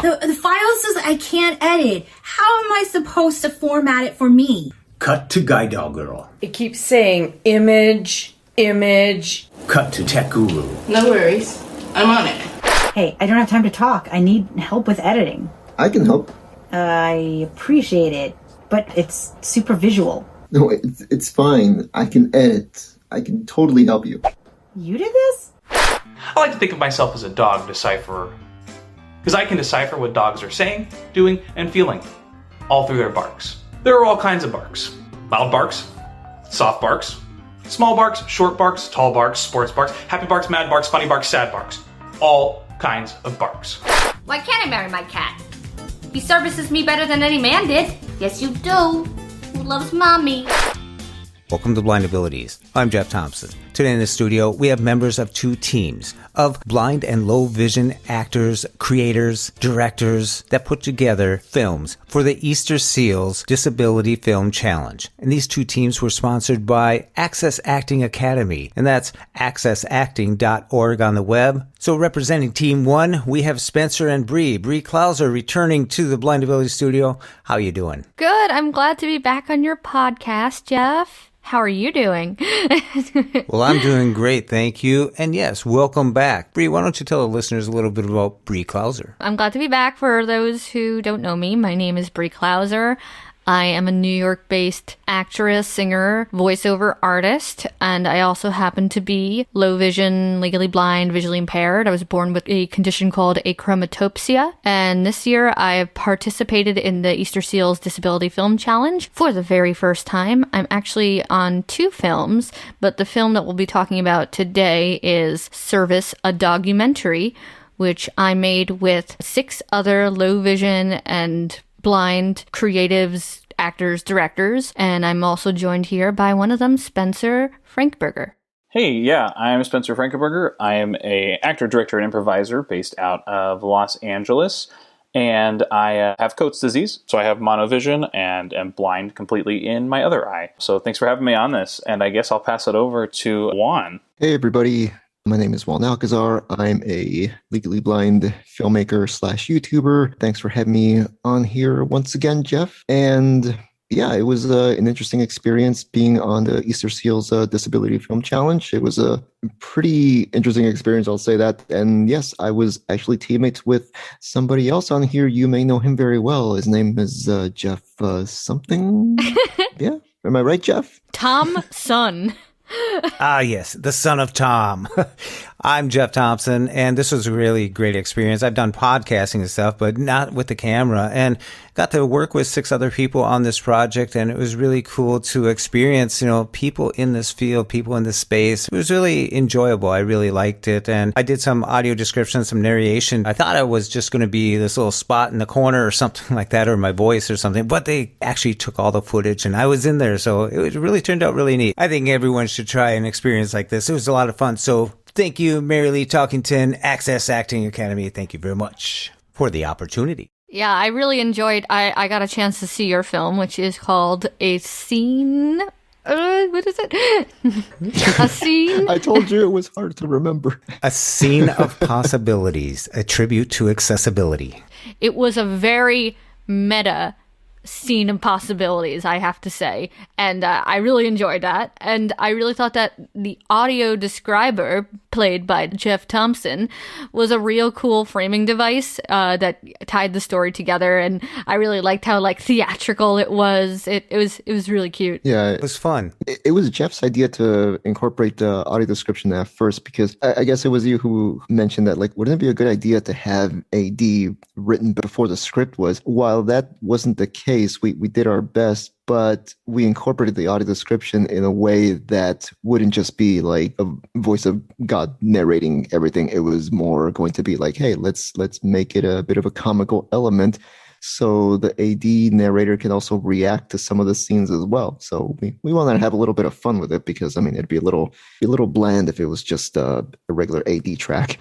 The file says I can't edit. How am I supposed to format it for me? Cut to Guide Dog Girl. It keeps saying image. Cut to Tech Guru. No worries. I'm on it. Hey, I don't have time to talk. I need help with editing. I can help. I appreciate it, but it's super visual. No, it's fine. I can edit. I can totally help you. You did this? I like to think of myself as a dog decipherer, because I can decipher what dogs are saying, doing, and feeling, all through their barks. There are all kinds of barks. Loud barks, soft barks, small barks, short barks, tall barks, sports barks, happy barks, mad barks, funny barks, sad barks. All kinds of barks. Why can't I marry my cat? He services me better than any man did. Yes, you do. Who loves mommy? Welcome to Blind Abilities. I'm Jeff Thompson. Today in the studio, we have members of two teams of blind and low vision actors, creators, directors that put together films for the Easterseals Disability Film Challenge. And these two teams were sponsored by Access Acting Academy, and that's accessacting.org on the web. So representing Team 1, we have Spencer and Bree. Bree Klauser returning to the Blind Ability Studio. How you doing? Good. I'm glad to be back on your podcast, Jeff. How are you doing? Well, I'm doing great, thank you. And yes, welcome back. Bree, why don't you tell the listeners a little bit about Bree Klauser? I'm glad to be back. For those who don't know me, my name is Bree Klauser. I am a New York-based actress, singer, voiceover artist, and I also happen to be low vision, legally blind, visually impaired. I was born with a condition called achromatopsia, and this year I have participated in the Easterseals Disability Film Challenge for the very first time. I'm actually on 2 films, but the film that we'll be talking about today is Service, a Dog-umentary, which I made with 6 other low vision and blind creatives, actors, directors, and I'm also joined here by one of them, Spencer Frankeberger. Hey, yeah, I'm Spencer Frankeberger. I am an actor, director, and improviser based out of Los Angeles, and I have Coates disease, so I have monovision and am blind completely in my other eye. So thanks for having me on this, and I guess I'll pass it over to Juan. Hey, everybody. My name is Juan Alcazar. I'm a legally blind filmmaker / YouTuber. Thanks for having me on here once again, Jeff. And yeah, it was an interesting experience being on the Easterseals Disability Film Challenge. It was a pretty interesting experience, I'll say that. And yes, I was actually teammates with somebody else on here. You may know him very well. His name is Jeff something. Yeah, am I right, Jeff? Thompson. Ah, yes, the son of Tom. I'm Jeff Thompson, and this was a really great experience. I've done podcasting and stuff, but not with the camera, and got to work with 6 other people on this project, and it was really cool to experience, people in this field, people in this space. It was really enjoyable. I really liked it, and I did some audio description, some narration. I thought I was just going to be this little spot in the corner or something like that, or my voice or something, but they actually took all the footage, and I was in there, so it really turned out really neat. I think everyone should try an experience like this. It was a lot of fun, so thank you, Mary Lee Talkington, Access Acting Academy. Thank you very much for the opportunity. Yeah, I really enjoyed, I got a chance to see your film, which is called A Scene. What is it? A Scene? I told you it was hard to remember. A Scene of Possibilities, a tribute to accessibility. It was a very meta scene of possibilities, I have to say. And I really enjoyed that. And I really thought that the audio describer, played by Jeff Thompson, was a real cool framing device that tied the story together. And I really liked how theatrical it was. It was really cute. Yeah, it was fun. It was Jeff's idea to incorporate the audio description at first, because I guess it was you who mentioned that, wouldn't it be a good idea to have AD written before the script was? While that wasn't the case, we did our best, but we incorporated the audio description in a way that wouldn't just be like a voice of God narrating everything. It was more going to be like, hey, let's make it a bit of a comical element, so the AD narrator can also react to some of the scenes as well. So we wanted to have a little bit of fun with it, because it'd be a little bland if it was just a regular AD track.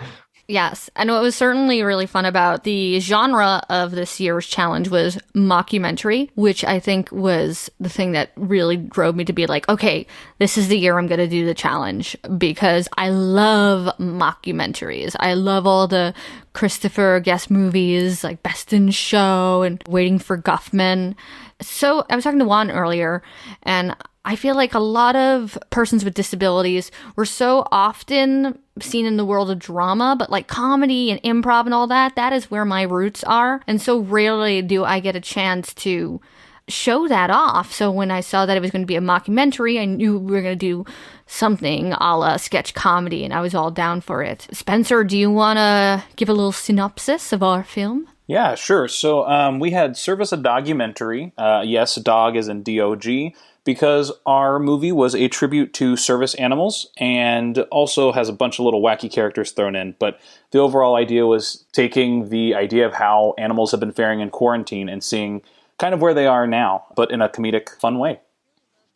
Yes, and what was certainly really fun about the genre of this year's challenge was mockumentary, which I think was the thing that really drove me to be like, okay, this is the year I'm going to do the challenge, because I love mockumentaries. I love all the Christopher Guest movies like Best in Show and Waiting for Guffman. So I was talking to Juan earlier, and I feel like a lot of persons with disabilities were so often seen in the world of drama, but like comedy and improv and all that, that is where my roots are. And so rarely do I get a chance to show that off. So when I saw that it was going to be a mockumentary, I knew we were going to do something a la sketch comedy, and I was all down for it. Spencer, do you want to give a little synopsis of our film? Yeah, sure. So we had Service a Dog-umentary. Yes, dog is in D-O-G. Because our movie was a tribute to service animals and also has a bunch of little wacky characters thrown in. But the overall idea was taking the idea of how animals have been faring in quarantine and seeing kind of where they are now, but in a comedic, fun way.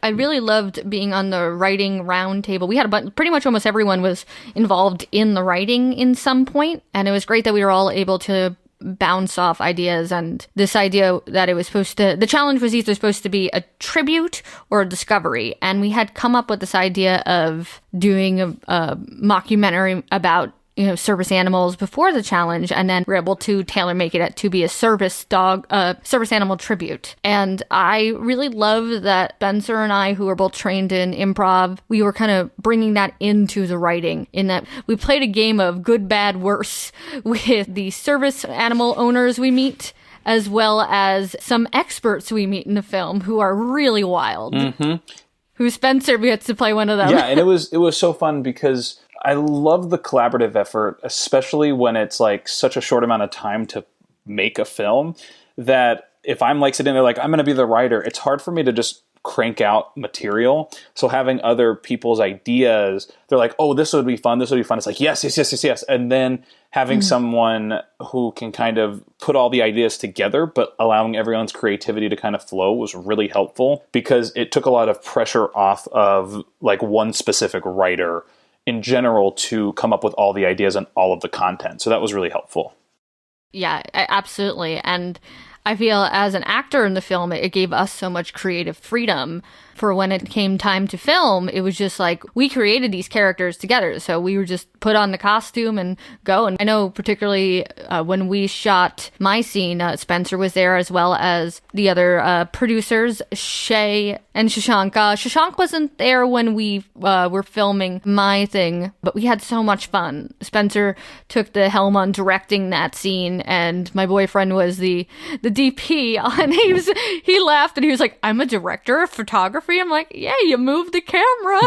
I really loved being on the writing round table. We had a bunch, pretty much almost everyone was involved in the writing in some point, and it was great that we were all able to bounce off ideas. And this idea that it was the challenge was either supposed to be a tribute or a discovery, and we had come up with this idea of doing a mockumentary about service animals before the challenge, and then we're able to tailor make it to be a service animal tribute. And I really love that Spencer and I, who are both trained in improv, we were kind of bringing that into the writing, in that we played a game of good, bad, worse with the service animal owners we meet, as well as some experts we meet in the film who are really wild. Mm-hmm. Who Spencer gets to play one of them. Yeah, and it was so fun because I love the collaborative effort, especially when it's like such a short amount of time to make a film, that if I'm like sitting there like, I'm going to be the writer, it's hard for me to just crank out material. So having other people's ideas, they're like, oh, this would be fun. It's like, yes. And then having someone who can kind of put all the ideas together, but allowing everyone's creativity to kind of flow was really helpful, because it took a lot of pressure off of like one specific writer in general to come up with all the ideas and all of the content. So that was really helpful. Yeah, absolutely. And I feel as an actor in the film, it gave us so much creative freedom. For when it came time to film, it was just like, we created these characters together. So we were just put on the costume and go. And I know particularly when we shot my scene, Spencer was there, as well as the other producers, Shay and Shashank. Shashank wasn't there when we were filming my thing, but we had so much fun. Spencer took the helm on directing that scene, and my boyfriend was the DP. And he laughed and he was like, I'm a director of photography. I'm like, yeah, you moved the camera.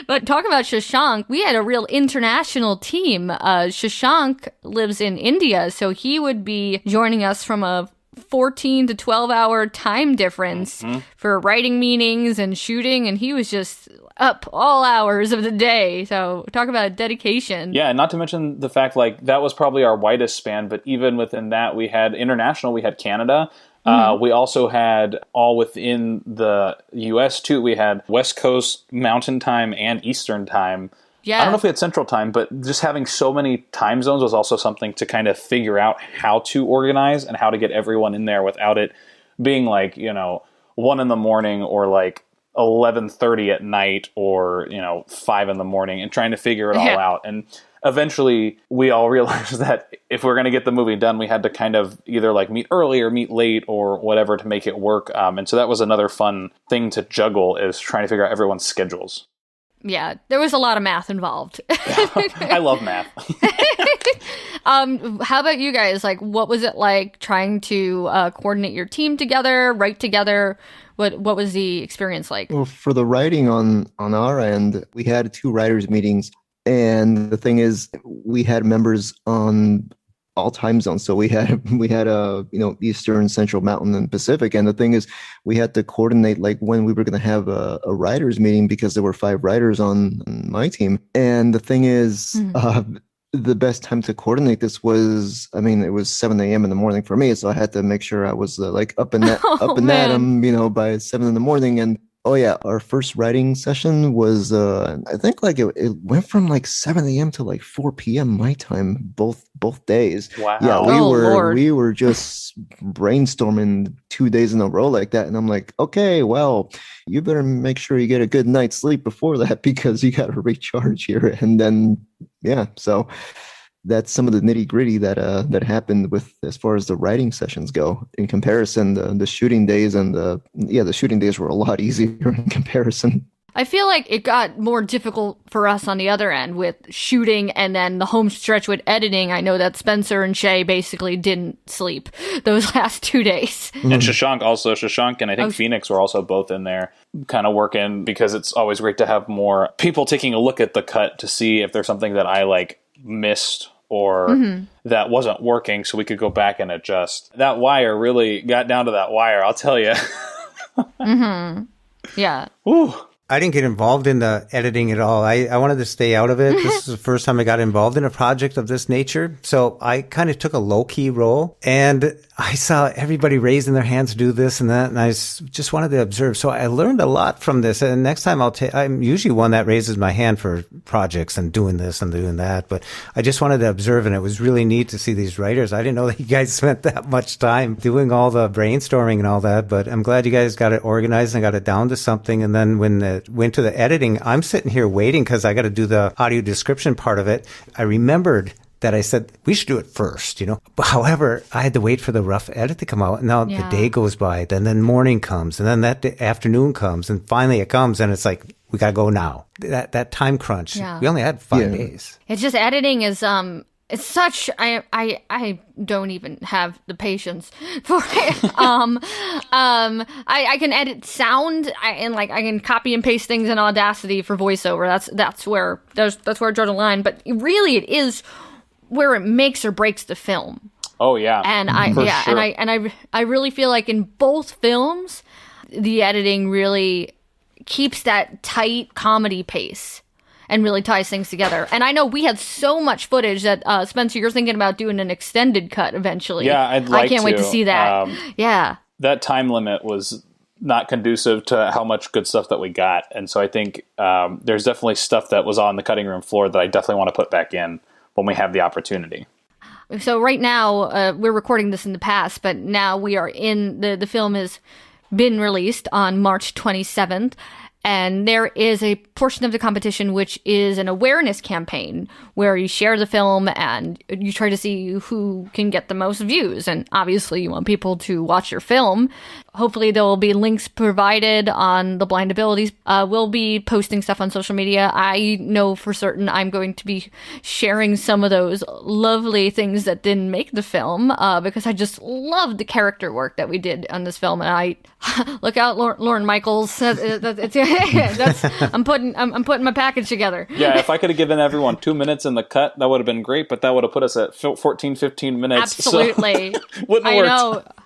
But talking about Shashank, we had a real international team. Shashank lives in India, so he would be joining us from a 14 to 12 hour time difference for writing meetings and shooting, and he was just up all hours of the day. So talk about dedication. Yeah, and not to mention the fact like that was probably our widest span, but even within that we had international, we had Canada. We also had all within the US too. We had West Coast Mountain Time and Eastern Time. Yeah. I don't know if we had Central Time, but just having so many time zones was also something to kind of figure out how to organize and how to get everyone in there without it being like, 1 a.m. or like 11:30 at night or, 5 a.m, and trying to figure it all out. And eventually we all realized that if we're going to get the movie done, we had to kind of either like meet early or meet late or whatever to make it work. And so that was another fun thing to juggle, is trying to figure out everyone's schedules. Yeah, there was a lot of math involved. I love math. How about you guys? Like, what was it like trying to coordinate your team together, write together? What was the experience like? Well, for the writing on our end, we had 2 writers' meetings. And the thing is, we had members on all time zones. So we had Eastern, Central, Mountain, and Pacific. And the thing is, we had to coordinate like when we were going to have a writers meeting, because there were 5 writers on my team. And the thing is, the best time to coordinate this was, it was 7 a.m. in the morning for me. So I had to make sure I was up and at 'em, by 7 in the morning. And Oh yeah, our first writing session was I think like it went from like 7 a.m. to like 4 p.m. my time both days. Wow. Yeah, Oh, Lord. we were just brainstorming 2 days in a row like that, and I'm like, okay, well, you better make sure you get a good night's sleep before that because you got to recharge here. And then yeah, so that's some of the nitty gritty that happened with as far as the writing sessions go. In comparison, the shooting days and the shooting days were a lot easier in comparison. I feel like it got more difficult for us on the other end with shooting and then the home stretch with editing. I know that Spencer and Shay basically didn't sleep those last 2 days. And Shashank and I think Phoenix were also both in there kind of working, because it's always great to have more people taking a look at the cut to see if there's something that I like missed or that wasn't working, so we could go back and adjust. That wire really got down to that wire, I'll tell you. Yeah. Ooh. I didn't get involved in the editing at all. I wanted to stay out of it. This is the first time I got involved in a project of this nature. So I kind of took a low-key role, and I saw everybody raising their hands to do this and that, and I just wanted to observe. So I learned a lot from this. And next time I'm usually one that raises my hand for projects and doing this and doing that. But I just wanted to observe, and it was really neat to see these writers. I didn't know that you guys spent that much time doing all the brainstorming and all that, but I'm glad you guys got it organized and got it down to something. And then when it went to the editing, I'm sitting here waiting because I got to do the audio description part of it. I remembered that I said, we should do it first, you know. But however, I had to wait for the rough edit to come out. Now the day goes by, then morning comes, and then that afternoon comes, and finally it comes, and it's like, we got to go now. That time crunch. Yeah. We only had 5 days. It's just editing is, it's such, I don't even have the patience for it. I can edit sound and I can copy and paste things in Audacity for voiceover. That's where I draw the line. But really it is where it makes or breaks the film. Oh yeah. And I really feel like in both films, the editing really keeps that tight comedy pace and really ties things together. And I know we had so much footage that Spencer, you're thinking about doing an extended cut eventually. Yeah, I can't wait to see that. Yeah. That time limit was not conducive to how much good stuff that we got. And so I think there's definitely stuff that was on the cutting room floor that I definitely want to put back in when we have the opportunity. So right now, we're recording this in the past, but now we are in, the film has been released on March 27th. And there is a portion of the competition which is an awareness campaign where you share the film and you try to see who can get the most views. And obviously you want people to watch your film. Hopefully there will be links provided on the Blind Abilities. We'll be posting stuff on social media. I know for certain I'm going to be sharing some of those lovely things that didn't make the film because I just love the character work that we did on this film. And I look out, Lauren Michaels. I'm putting my package together. Yeah, if I could have given everyone 2 minutes in the cut, that would have been great, but that would have put us at 14, 15 minutes. Absolutely. So wouldn't have worked.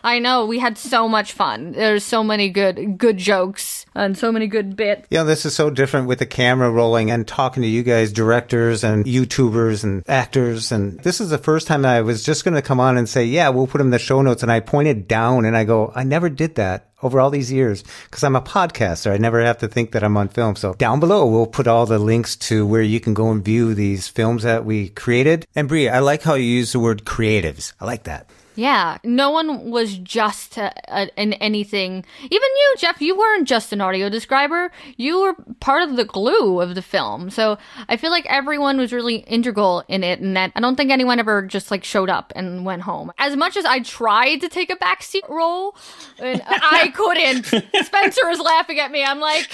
I know. We had so much fun. There's so many good jokes and so many good bits. Yeah, this is so different with the camera rolling and talking to you guys, directors and YouTubers and actors. And this is the first time I was just going to come on and say, yeah, we'll put them in the show notes. And I pointed down and I go, I never did that over all these years because I'm a podcaster. I never have to think that I'm on film. So down below, we'll put all the links to where you can go and view these films that we created. And Bree, I like how you use the word creatives. I like that. Yeah, no one was just in anything. Even you, Jeff, you weren't just an audio describer. You were part of the glue of the film. So I feel like everyone was really integral in it, and that I don't think anyone ever just like showed up and went home. As much as I tried to take a backseat role, and I couldn't. Spencer is laughing at me. I'm like,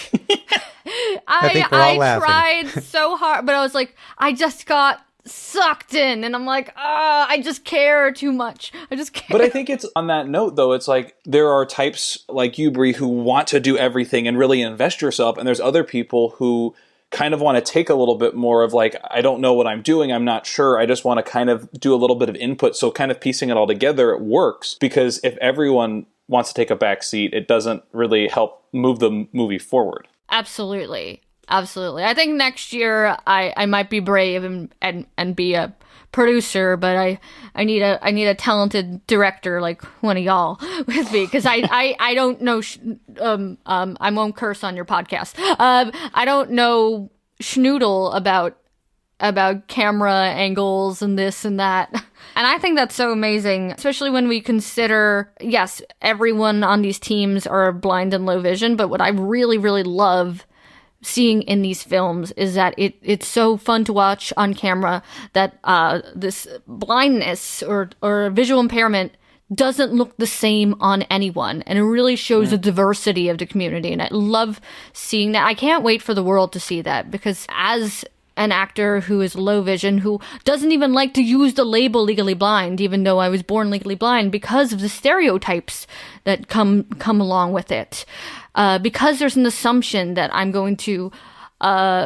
I tried so hard, but I was like, I just got sucked in, and I'm like, I just care too much. I just care. But I think it's on that note, though, it's like there are types like you, Bree, who want to do everything and really invest yourself, and there's other people who kind of want to take a little bit more of like, I don't know what I'm doing, I'm not sure, I just want to kind of do a little bit of input. So kind of piecing it all together, it works, because if everyone wants to take a back seat, it doesn't really help move the movie forward. Absolutely. I think next year I might be brave and be a producer, but I need a talented director like one of y'all with me, because I don't know. I won't curse on your podcast. I don't know schnoodle about camera angles and this and that. And I think that's so amazing, especially when we consider, yes, everyone on these teams are blind and low vision, but what I really, really love seeing in these films is that it's so fun to watch on camera that this blindness or visual impairment doesn't look the same on anyone, and it really shows the diversity of the community, and I love seeing that. I can't wait for the world to see that, because as an actor who is low vision, who doesn't even like to use the label legally blind, even though I was born legally blind, because of the stereotypes that come along with it. Because there's an assumption that I'm going to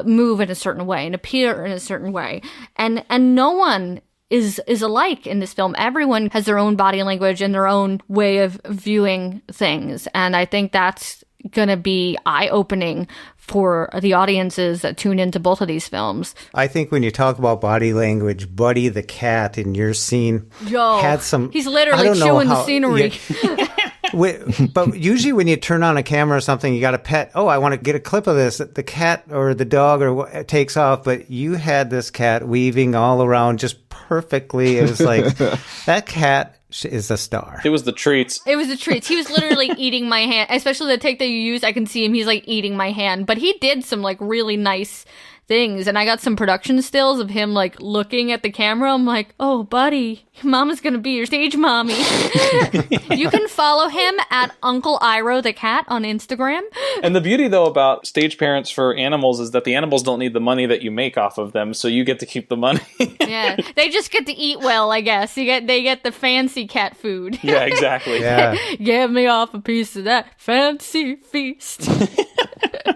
move in a certain way and appear in a certain way. And no one is alike in this film. Everyone has their own body language and their own way of viewing things. And I think that's going to be eye-opening for the audiences that tune into both of these films. I think when you talk about body language, Buddy the cat in your scene had some... He's literally chewing the scenery. But usually when you turn on a camera or something, you got a pet. Oh, I want to get a clip of this. The cat or the dog or takes off, but you had this cat weaving all around just perfectly. It was like, that cat is a star. It was the treats. It was the treats. He was literally eating my hand, especially the take that you use. I can see him. He's like eating my hand, but he did some like really nice things. And I got some production stills of him like looking at the camera. I'm like, oh, buddy, mama's going to be your stage mommy. You can follow him at Uncle Iro the cat on Instagram. And the beauty, though, about stage parents for animals is that the animals don't need the money that you make off of them, so you get to keep the money. Yeah, they just get to eat well, I guess. They get the fancy cat food. Yeah, exactly. Yeah. Give me off a piece of that fancy feast.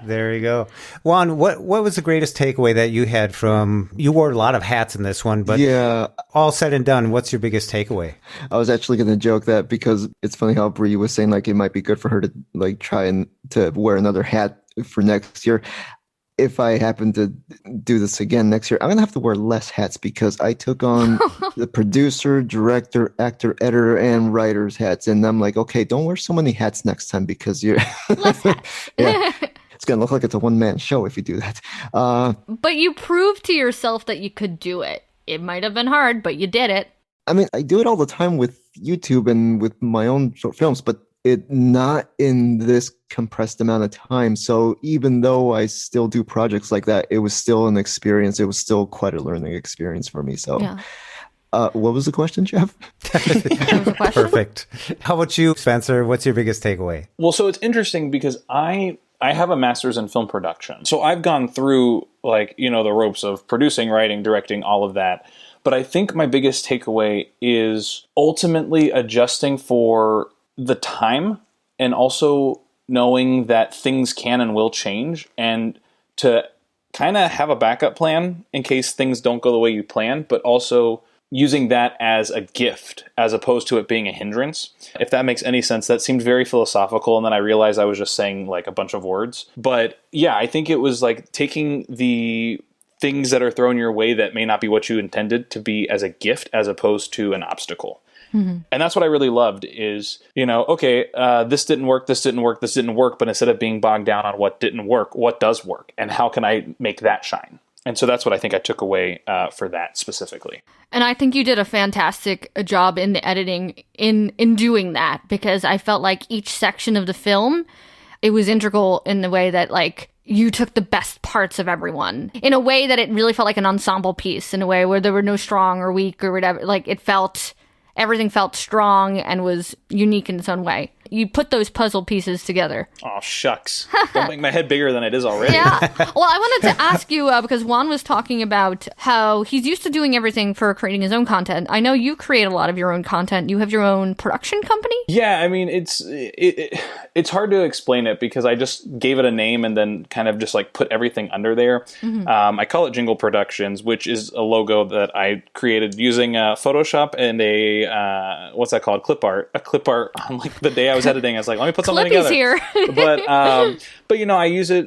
There you go. Juan, what was the greatest takeaway that you had from... You wore a lot of hats in this one, but yeah, all said and done, what's your biggest takeaway? I was actually going to joke that, because it's funny how Bree was saying like it might be good for her to like try and to wear another hat for next year. If I happen to do this again next year, I'm going to have to wear less hats, because I took on the producer, director, actor, editor, and writer's hats. And I'm like, okay, don't wear so many hats next time, because you're... Less hats. Yeah. It's going to look like it's a one-man show if you do that. But you proved to yourself that you could do it. It might have been hard, but you did it. I mean, I do it all the time with YouTube and with my own short films, but not in this compressed amount of time. So even though I still do projects like that, it was still an experience. It was still quite a learning experience for me. So yeah. What was the question, Jeff? Perfect. How about you, Spencer? What's your biggest takeaway? Well, so it's interesting because I have a master's in film production. So I've gone through the ropes of producing, writing, directing, all of that. But I think my biggest takeaway is ultimately adjusting for the time, and also knowing that things can and will change, and to kind of have a backup plan in case things don't go the way you plan, but also using that as a gift as opposed to it being a hindrance. If that makes any sense. That seemed very philosophical, and then I realized I was just saying like a bunch of words. But yeah, I think it was like taking the things that are thrown your way that may not be what you intended to be as a gift as opposed to an obstacle. Mm-hmm. And that's what I really loved is, this didn't work, but instead of being bogged down on what didn't work, what does work, and how can I make that shine? And so that's what I think I took away for that specifically. And I think you did a fantastic job in the editing in doing that, because I felt like each section of the film, it was integral in the way that like you took the best parts of everyone in a way that it really felt like an ensemble piece, in a way where there were no strong or weak or whatever. Like everything felt strong and was unique in its own way. You put those puzzle pieces together. Oh, shucks. Don't make my head bigger than it is already. Yeah. Well, I wanted to ask you, because Juan was talking about how he's used to doing everything for creating his own content. I know you create a lot of your own content. You have your own production company? Yeah, I mean, it's hard to explain it, because I just gave it a name and then kind of just like put everything under there. Mm-hmm. I call it Jingle Productions, which is a logo that I created using Photoshop and what's that called? Clip art. A clip art on like the day I was was editing, I was like, let me put something Clippy's together. here. But you know, I use it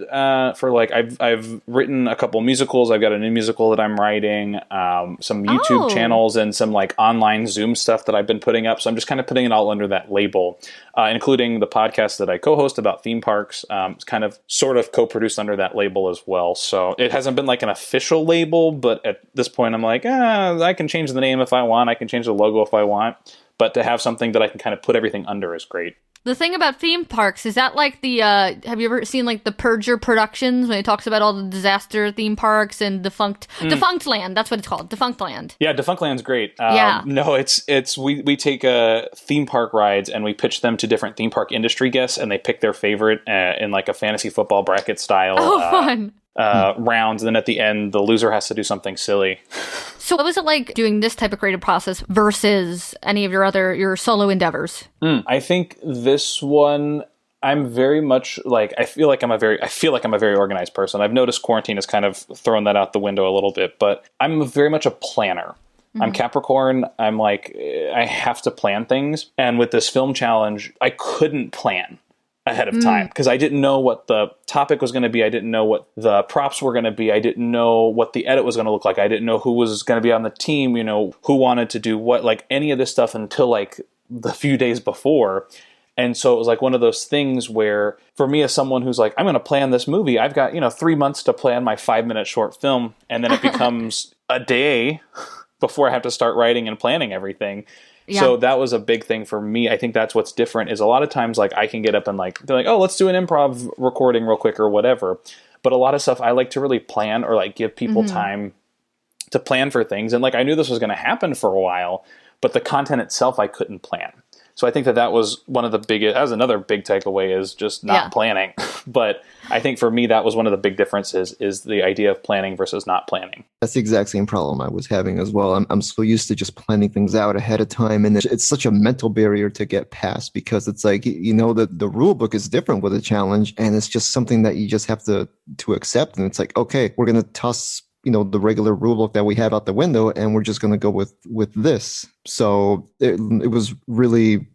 for like I've written a couple musicals. I've got a new musical that I'm writing, some YouTube channels, and some like online Zoom stuff that I've been putting up. So I'm just kind of putting it all under that label, including the podcast that I co-host about theme parks. It's kind of sort of co-produced under that label as well. So it hasn't been like an official label, but at this point, I'm like, I can change the name if I want. I can change the logo if I want. But to have something that I can kind of put everything under is great. The thing about theme parks, is that like the, have you ever seen like the Purger productions when he talks about all the disaster theme parks and Defunct Land, that's what it's called, Defunct Land. Yeah, Defunct Land's great. Yeah. No, we take theme park rides and we pitch them to different theme park industry guests and they pick their favorite in like a fantasy football bracket style. Fun. Rounds, and then at the end, the loser has to do something silly. So what was it like doing this type of creative process versus any of your solo endeavors? I think this one, I'm very much like, I feel like I'm a very organized person. I've noticed quarantine has kind of thrown that out the window a little bit, but I'm very much a planner. I'm Capricorn. I'm like, I have to plan things. And with this film challenge, I couldn't plan ahead of time because I didn't know what the topic was going to be. I didn't know what the props were going to be. I didn't know what the edit was going to look like. I didn't know who was going to be on the team, you know, who wanted to do what, like any of this stuff until like the few days before. And so it was like one of those things where for me as someone who's like, I'm going to plan this movie, I've got, 3 months to plan my 5-minute short film. And then it becomes a day before I have to start writing and planning everything. Yeah. So that was a big thing for me. I think that's what's different is a lot of times like I can get up and like, be like, oh, let's do an improv recording real quick or whatever. But a lot of stuff I like to really plan or like give people time to plan for things. And like I knew this was going to happen for a while, but the content itself I couldn't plan. So I think that was one of the biggest, that was another big takeaway is just not planning. But I think for me, that was one of the big differences is the idea of planning versus not planning. That's the exact same problem I was having as well. I'm so used to just planning things out ahead of time. And it's such a mental barrier to get past because it's like, the rule book is different with a challenge. And it's just something that you just have to accept. And it's like, okay, we're going to toss the regular rule book that we have out the window, and we're just going to go with this. So it was really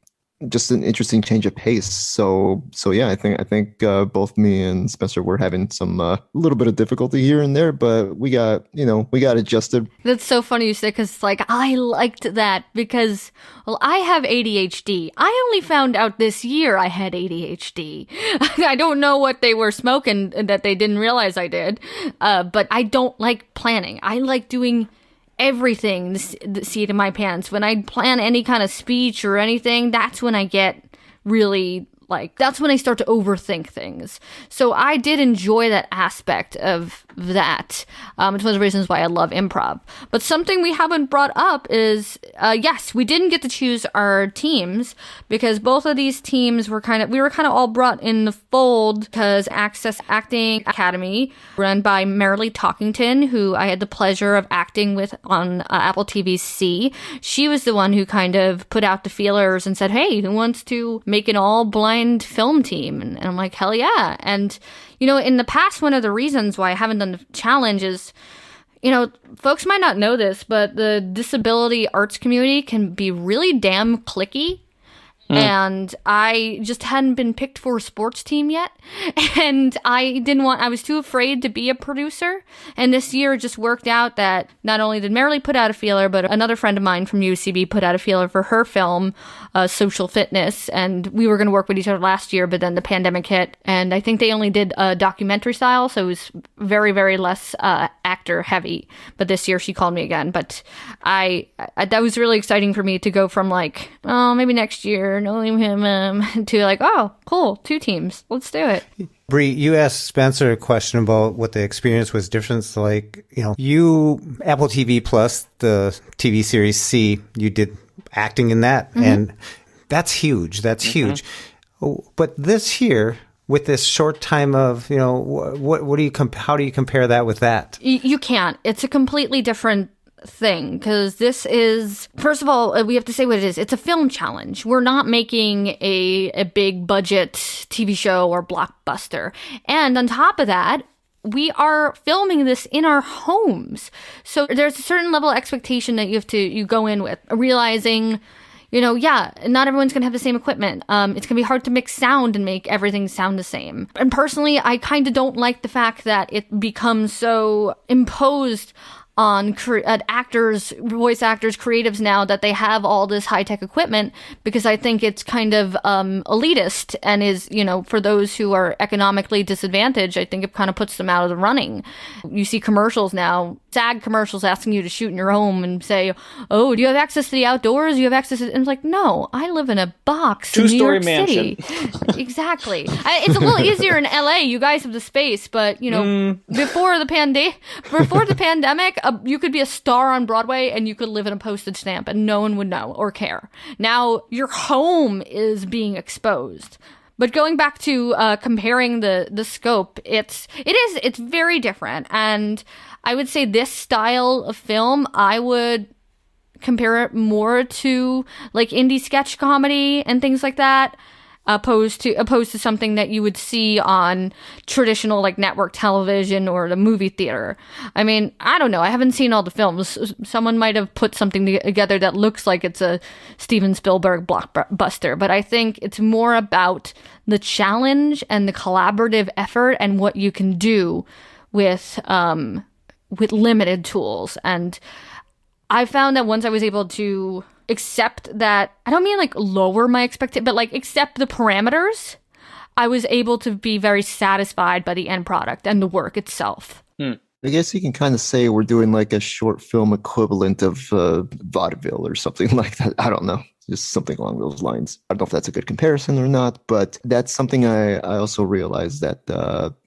just an interesting change of pace. So yeah, I think both me and Spencer were having some little bit of difficulty here and there, but we got adjusted. That's so funny you say, because like I liked that because I have ADHD. I only found out this year I had ADHD. I don't know what they were smoking that they didn't realize I did, but I don't like planning. I like doing everything the seat of my pants. When I plan any kind of speech or anything, that's when I get really that's when I start to overthink things. So I did enjoy that aspect of that. It's one of the reasons why I love improv. But something we haven't brought up is, yes, we didn't get to choose our teams because both of these teams were we were all brought in the fold because Access Acting Academy, run by Marilee Talkington, who I had the pleasure of acting with on Apple TV's C. She was the one who kind of put out the feelers and said, hey, who wants to make an all-blind film team? And I'm like, hell yeah. And in the past, one of the reasons why I haven't done the challenge is, folks might not know this, but the disability arts community can be really damn cliquey. And I just hadn't been picked for a sports team yet. And I was too afraid to be a producer. And this year it just worked out that not only did Marilee put out a feeler, but another friend of mine from UCB put out a feeler for her film, Social Fitness. And we were going to work with each other last year, but then the pandemic hit. And I think they only did a documentary style. So it was very, very less actor heavy. But this year she called me again. But that was really exciting for me to go from maybe next year, knowing him, to oh, cool, 2 teams. Let's do it. Bree, you asked Spencer a question about what the experience was different. So you, Apple TV Plus, the TV series C, you did acting in that. And that's huge. That's huge. But this here, with this short time of, how do you compare that with that? You can't. It's a completely different thing because this is, first of all, we have to say what it is. It's a film challenge. We're not making a big budget TV show or blockbuster. And on top of that, we are filming this in our homes. So there's a certain level of expectation that you go in with, realizing yeah, not everyone's going to have the same equipment. It's going to be hard to mix sound and make everything sound the same. And personally, I kind of don't like the fact that it becomes so imposed on actors, voice actors, creatives now that they have all this high-tech equipment, because I think it's kind of elitist and is, for those who are economically disadvantaged, I think it kind of puts them out of the running. You see commercials now, SAG commercials asking you to shoot in your home and say, oh, do you have access to the outdoors? Do you have access to... And it's like, no, I live in a box in New York City. Exactly. It's a little easier in LA. You guys have the space, but, before the pandemic, you could be a star on Broadway and you could live in a postage stamp and no one would know or care. Now your home is being exposed. But going back to comparing the scope, it's very different. And I would say this style of film, I would compare it more to like indie sketch comedy and things like that, opposed to something that you would see on traditional like network television or the movie theater. I mean, I don't know. I haven't seen all the films. Someone might have put something together that looks like it's a Steven Spielberg blockbuster, but I think it's more about the challenge and the collaborative effort and what you can do with limited tools. And I found that once I was able to accept that, I don't mean like lower my expectation, but like accept the parameters, I was able to be very satisfied by the end product and the work itself. I guess you can kind of say we're doing like a short film equivalent of vaudeville or something like that. I don't know. Just something along those lines. I don't know if that's a good comparison or not, but that's something I also realized that,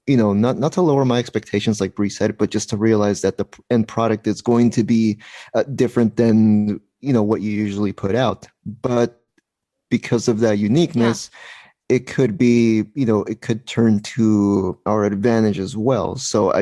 not to lower my expectations like Bree said, but just to realize that the end product is going to be different than, what you usually put out. But because of that uniqueness, it could be, it could turn to our advantage as well. So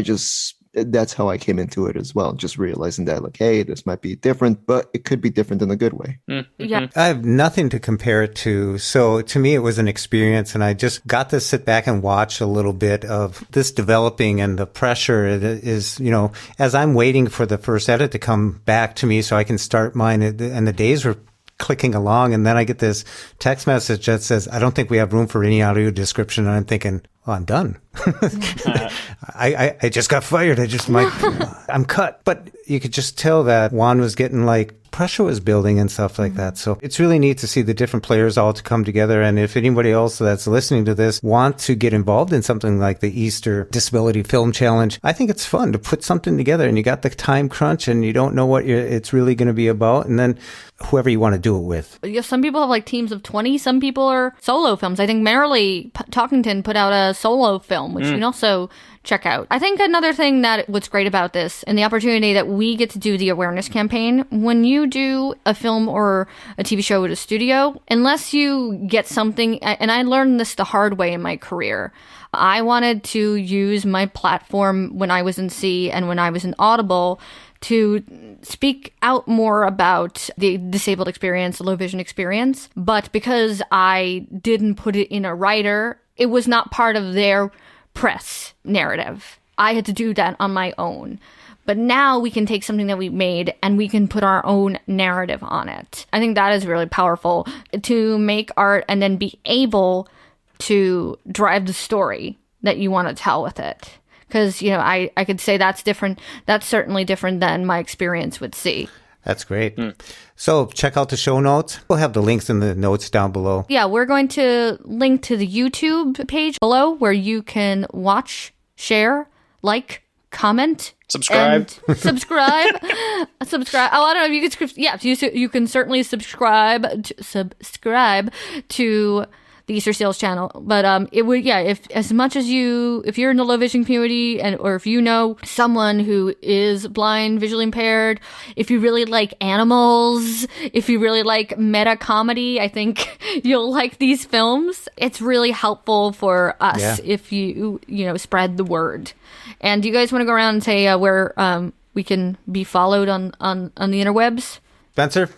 that's how I came into it as well. Just realizing that like, hey, this might be different, but it could be different in a good way. Yeah. I have nothing to compare it to. So to me, it was an experience, and I just got to sit back and watch a little bit of this developing, and the pressure it is, as I'm waiting for the first edit to come back to me so I can start mine, and the days were clicking along, and then I get this text message that says, I don't think we have room for any audio description. And I'm thinking, well, I'm done. I just got fired. I'm cut. But you could just tell that Juan was getting like pressure was building and stuff like that. So it's really neat to see the different players all to come together. And if anybody else that's listening to this want to get involved in something like the Easter Disability Film Challenge, I think it's fun to put something together, and you got the time crunch and you don't know what it's really going to be about. And then whoever you want to do it with. Yeah, some people have like teams of 20. Some people are solo films. I think Marilee Talkington put out a solo film, which you can also check out. I think another thing that what's great about this and the opportunity that we get to do the awareness campaign, when you do a film or a TV show at a studio, unless you get something, and I learned this the hard way in my career, I wanted to use my platform when I was in C and when I was in Audible to speak out more about the disabled experience, the low vision experience. But because I didn't put it in a writer, it was not part of their press narrative. I had to do that on my own. But now we can take something that we made and we can put our own narrative on it. I think that is really powerful, to make art and then be able to drive the story that you want to tell with it. Because, I could say that's different. That's certainly different than my experience with C. That's great. So check out the show notes. We'll have the links in the notes down below. Yeah, we're going to link to the YouTube page below where you can watch, share, like, comment. Subscribe. Subscribe. Oh, I don't know if you can. Yeah, you can certainly subscribe to the Easterseals channel. But it would, if you're in the low vision community, or if you know someone who is blind, visually impaired, if you really like animals, if you really like meta comedy, I think you'll like these films. It's really helpful for us if you spread the word. And do you guys want to go around and say where we can be followed on the interwebs? Spencer?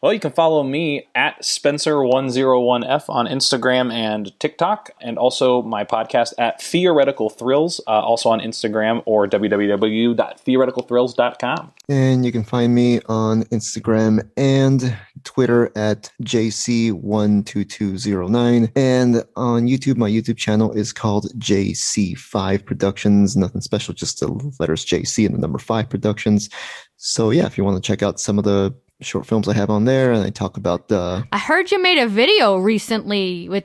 Well, you can follow me at Spencer101F on Instagram and TikTok, and also my podcast at Theoretical Thrills, also on Instagram, or www.theoreticalthrills.com. And you can find me on Instagram and Twitter at JC12209. And on YouTube, my YouTube channel is called JC5 Productions. Nothing special, just the letters JC and the number 5 Productions. So yeah, if you want to check out some of the short films I have on there, and I talk about I heard you made a video recently with,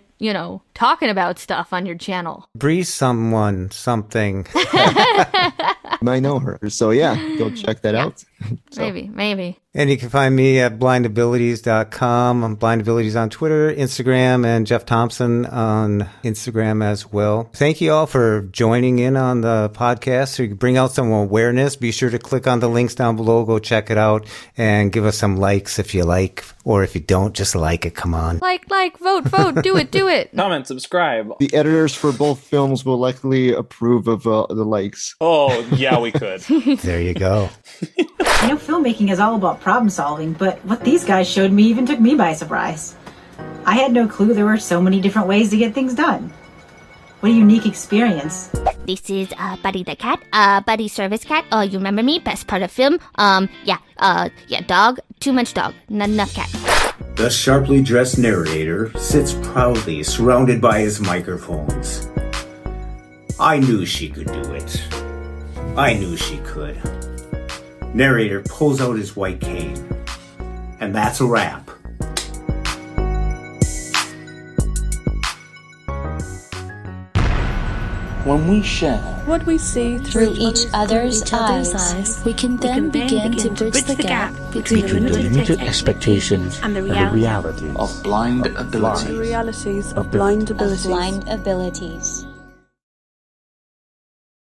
talking about stuff on your channel. Bree something. You might know her. So yeah, go check that out. So. Maybe. And you can find me at blindabilities.com. I'm blindabilities on Twitter, Instagram, and Jeff Thompson on Instagram as well. Thank you all for joining in on the podcast. So you can bring out some awareness. Be sure to click on the links down below. Go check it out and give us some likes if you like, or if you don't, just like it. Come on. Like, vote, do it. Comment, subscribe. The editors for both films will likely approve of the likes. Oh, yeah, we could. There you go. I know filmmaking is all about problem solving, but what these guys showed me even took me by surprise. I had no clue there were so many different ways to get things done. What a unique experience. This is Buddy the cat, Buddy Service Cat. Oh, you remember me? Best part of film. Dog. Too much dog. Not enough cat. The sharply dressed narrator sits proudly surrounded by his microphones. I knew she could do it. I knew she could. Narrator pulls out his white cane. And that's a wrap. When we share what we see through each other's eyes, we can then begin to bridge the gap between the limited expectations and the reality of blind abilities. The realities of blind abilities. Blind abilities.